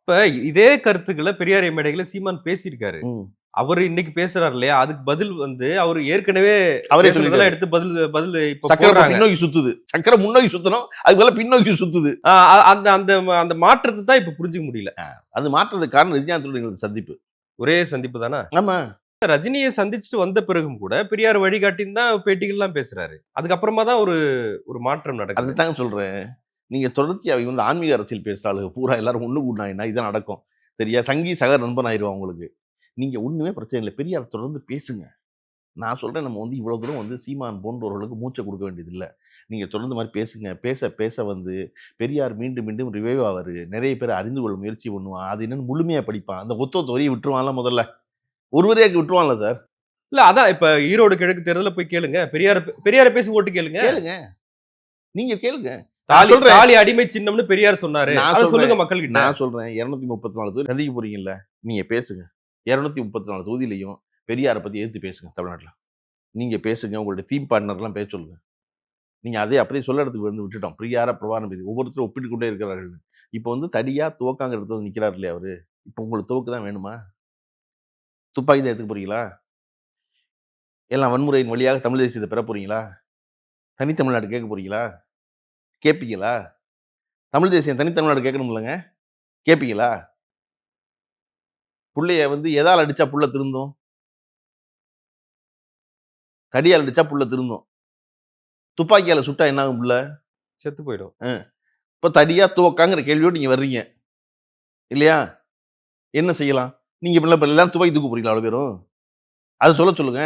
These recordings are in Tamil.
இப்ப இதே கருத்துக்கள பெரியார் மேடைகள்ல சீமான் பேசியிருக்காரு. ம். அவரு இன்னைக்கு பேசுறாரு இல்லையா? அதுக்கு பதில் வந்து அவரு ஏற்கனவே அவரே பேசுனதெல்லாம் சொல்லிட்டாரு. எடுத்து பதில் பதில் இப்ப சக்கர இப்ப போடுறாங்க. பின்னோக்கி சுத்துது. சக்கர முன்னோக்கி சுத்தணும். அதுக்கு பதிலா பின்னோக்கி சுத்துது. அ அந்த அந்த அந்த மாற்றத்த தான் இப்ப புரிஞ்சுக்க முடியல. அது மாற்றத்துக்கு காரணம் ரஜினிகாந்தோட எங்களது சந்திப்பு. ஒரே சந்திப்பு தானா? ஆமா. ரஜினிய சந்திச்சுட்டு வந்த பிறகும் கூட பெரியார் வழிகாட்டின்னு தான் பேட்டிகள்லாம் பேசுறாரு. அதுக்கப்புறமா தான் ஒரு ஒரு மாற்றம் நடக்குது. அதத்தாங்க சொல்றேன். நீங்க தொடர்ச்சியா அவங்க வந்து ஆன்மீக அரசியல் பேசுற ஆளுங்க பூரா எல்லாரும் ஒண்ணு கூடுனாங்கன்னா இதான் நடக்கும். சரியா? சங்கி சக நண்பன் ஆயிருவான் உங்களுக்கு. நீங்க ஒண்ணுமே பிரச்சனை இல்ல. பெரியார் தொடர்ந்து பேசுங்க. நான் சொல்றேன் நம்ம வந்து இவ்வளவு தூரம் வந்து சீமான் போன்றவர்களுக்கு மூச்ச குடுக்க வேண்டியதில்ல. நீங்க தொடர்ந்து மாரி பேசுங்க. பேச பேச வந்து பெரியார் மீண்டும் மீண்டும் ரிவைவ் ஆவாரு. நெறைய பேர் அறிந்து கொள்ள முயற்சி பண்ணுவான். அது என்னன்னு முழுமையா படிப்பான். அந்த ஒத்த வரிய விட்டுருவான்ல முதல்ல. ஒரு வரியாக்கு விட்டுருவான்ல சார். இல்ல அதான் இப்ப ஈரோடு கிழக்கு தேர்தல்ல போய் கேளுங்க. பெரியார பேசி ஓட்டு கேளுங்க. கேளுங்க. நீங்க கேளுங்க. நான் சொல்றேன். தாலி அடிமை சின்னம்னு பெரியார் சொன்னாரு. நான் அத சொல்றேன். சொல்லுங்க மக்கள்கிட்ட. நான் சொல்றேன் 234 தொகுதி சந்திக்க போறீங்கல்ல. நீங்க பேசுங்க. 234 தொகுதியிலயும் பெரியார பத்தி எதிர்த்து பேசுங்க தமிழ்நாட்டுல. நீங்க பேசுங்க. உங்களுடைய டீம் பார்ட்னர்லாம் பேச சொல்லுங்க. நீங்க அதே அப்படியே சொல்ல இடத்துக்கு வந்து விட்டுட்டோம். பெரியார பிரபாகரன் பேசி ஒவ்வொருத்தரும் ஒப்பிட்டுக் கொண்டே இருக்கிறார்கள். இப்ப வந்து தடியா துவக்காங்கிற இடத்துல வந்து நிக்கிறாரு இல்லையா அவரு? இப்ப உங்களுக்கு துவக்கு தான் வேணுமா? துப்பாக்கி தான் எடுத்துக்க போறீங்களா? எல்லாம் வன்முறையின் வழியாக தமிழ் தேசியத்த பெறப் போறீங்களா? தனித்தமிழ்நாடு கேட்க போறீங்களா? கேட்பீங்களா? தமிழ் தேசியம் தனித்தமிழ்நாடு கேட்கணும்லங்க. கேட்பீங்களா? புள்ளைய வந்து எதால அடிச்சா புள்ள திருந்தும்? தடியால அடிச்சா புள்ள திருந்தும். துப்பாக்கியால சுட்டா என்ன ஆகும் புள்ள? செத்து போயிடும். இப்ப தடியா துவக்காங்கிற கேள்வியோட நீங்க வர்றீங்க. இல்லையா? என்ன செய்யலாம்? நீங்க இப்ப எல்லாரும் துப்பாக்கி தூக்க போறீங்களா அவ்வளவு பேரும்? அத சொல்லுங்க.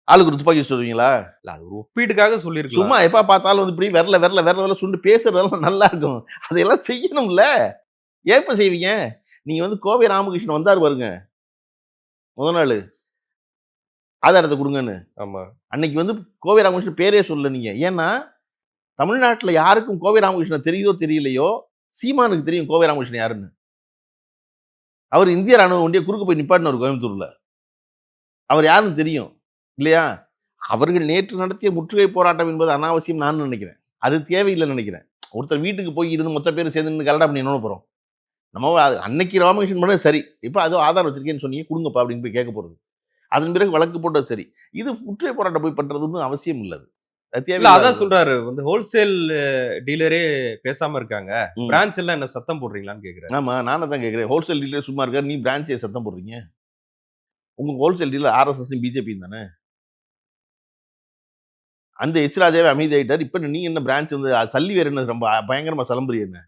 ஆளுக்கு ஒரு துப்பாக்கி வச்சுட்டு வருவீங்களா? இல்ல அது ஒரு ஒப்பீட்டுக்காக சொல்லியிருக்கலாம். சும்மா எப்ப பார்த்தாலும் வந்து இப்படி விரல சுண்டு பேசுறதெல்லாம் நல்லா இருக்கும். அதையெல்லாம் செய்யணும்ல. ஏப்ப செய்வீங்க? நீங்க வந்து கோவை ராமகிருஷ்ணன் வந்தாரு பாருங்க. முத நாளு. ஆதாரத்த குடுங்கன்னு. ஆமா. அன்னைக்கு வந்து கோவை ராமகிருஷ்ணன் பேரே சொல்லல நீங்க. ஏன்னா, தமிழ்நாட்டுல யாருக்கும் கோவை ராமகிருஷ்ணன் தெரியுதோ தெரியலையோ, சீமானுக்கு தெரியும் கோவை ராமகிருஷ்ணன் யாருன்னு. அவர் இந்திய ராணுவ வண்டிய குறுக்க போய் நிப்பாட்டினவர் கோயம்புத்தூர்ல. அவர் யாருன்னு தெரியும். இல்லையா? அவர்கள் நேற்று நடத்திய முற்றுகை போராட்டம் என்பது அனாவசியம் நான் நினைக்கிறேன். அது தேவையில்லைன்னு நினைக்கிறேன். ஒருத்தர் வீட்டுக்கு போய் இருந்து மொத்த பேரும் சேர்ந்து நின்னு கலடா பண்ணி என்ன பண்ண போறோம்? நம்ம அன்னைக்கு ராமகிருஷ்ணன் பண்ணது சரி. இப்ப அதோ ஆதாரம் வச்சிருக்கேன்னு சொன்னீங்க குடுங்கப்பா அப்படின்னு போய் கேட்க போறது. அதன் பிறகு வழக்கு போட்டது சரி. இது முற்றுகை போராட்டம் போய் பண்றது ஒண்ணும் அவசியம் இல்ல அது. அது இல்ல தேவையில்லாதது. அதான் சொல்றாரு. வந்து ஹோல்சேல் டீலரே பேசாம இருக்காங்க. ம். பிரான்ச் எல்லாம் என்ன சத்தம் போடுறீங்களான்னு கேட்கிறாரு. ஆமா நானும் தான் கேட்கிறேன். ஹோல்சேல் டீலர் சும்மா இருக்காரு. நீ பிரான்ச்சே சத்தம் போடுறீங்க. உங்க ஹோல்சேல் டீலர் ஆர்எஸ்எஸ் பிஜேபி தானே. அந்த எச் ராஜாவே அமைதியாயிட்டாரு. இப்ப நீங்க என்ன பிரான்ச் வந்து சல்லி வேற என்ன ரொம்ப பயங்கரமா சலம்புறீங்க என்ன?